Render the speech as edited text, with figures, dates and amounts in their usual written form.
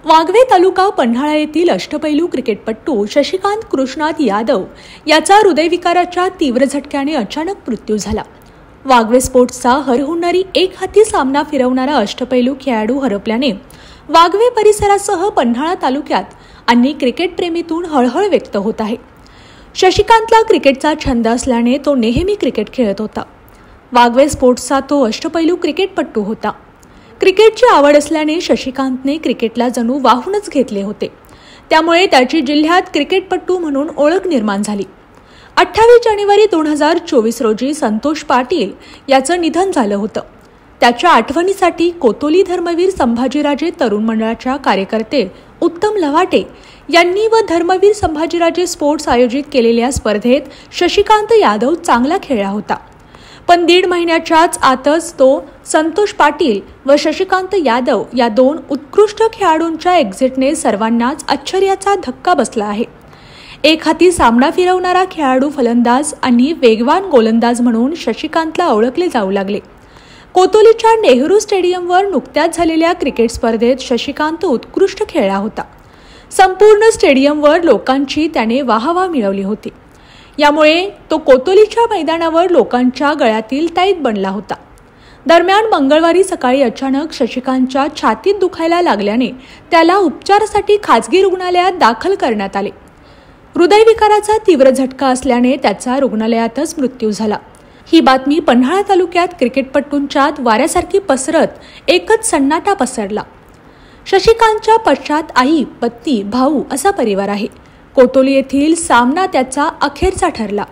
वाघवे तालुका पन्हाळा येथील अष्टपैलू क्रिकेटपटू शशिकांत कृष्णात यादव याचा हृदयविकाराच्या तीव्र झटक्याने अचानक मृत्यू झाला। वाघवे स्पोर्ट्सचा हरहुन्नरी एक हाती सामना फिरवणारा अष्टपैलू खेळाडू हरपल्याने वाघवे परिसरासह पन्हाळा तालुक्यात अनेक क्रिकेट प्रेमीतून हळहळ व्यक्त होत आहे। शशिकांतला क्रिकेटचा छंद असल्याने तो नेहमी क्रिकेट खेळत होता। वाघवे स्पोर्ट्सचा तो अष्टपैलू क्रिकेटपटू होता। क्रिकेटची आवड असल्याने शशिकांतने क्रिकेटला जणू वाहूनच घेतले होते। त्यामुळे त्याची जिल्ह्यात क्रिकेटपटू म्हणून ओळख निर्माण झाली। 28 जानेवारी 2024 रोजी संतोष पाटील याचं निधन झालं होतं। त्याच्या आठवणीसाठी कोतोली धर्मवीर संभाजीराजे तरुण मंडळाच्या कार्यकर्ते उत्तम लवाटे यांनी व धर्मवीर संभाजीराजे स्पोर्ट्स आयोजित केलेल्या स्पर्धेत शशिकांत यादव चांगला खेळला होता। पण 1.5 महिन्याच्याच आतच तो संतोष पाटील व शशिकांत यादव या दोन उत्कृष्ट खेळाडूंच्या एक्झिटने सर्वांनाच आश्चर्याचा धक्का बसला आहे। एक हाती सामना फिरवणारा खेळाडू फलंदाज आणि वेगवान गोलंदाज म्हणून शशिकांतला ओळखले जाऊ लागले। कोतोलीच्या नेहरू स्टेडियमवर नुकत्याच झालेल्या क्रिकेट स्पर्धेत शशिकांत उत्कृष्ट खेळला होता। संपूर्ण स्टेडियमवर लोकांची त्याने वाहवा मिळवली होती। यामुळे तो कोतोलीच्या मैदानावर लोकांच्या गळ्यातील ताईत बनला होता। दरम्यान मंगळवारी सकाळी अचानक शशिकांतच्या छातीत दुखायला लागल्याने त्याला उपचारासाठी खासगी रुग्णालयात दाखल करण्यात आले। हृदयविकाराचा तीव्र झटका असल्याने त्याचा रुग्णालयातच मृत्यू झाला। ही बातमी पन्हाळा तालुक्यात क्रिकेटपटूंच्यात वाऱ्यासारखी पसरत एकच सन्नाटा पसरला। शशिकांतच्या पश्चात आई, पत्नी, भाऊ असा परिवार आहे। कोतोली येथील सामना त्याचा अखेरचा ठरला।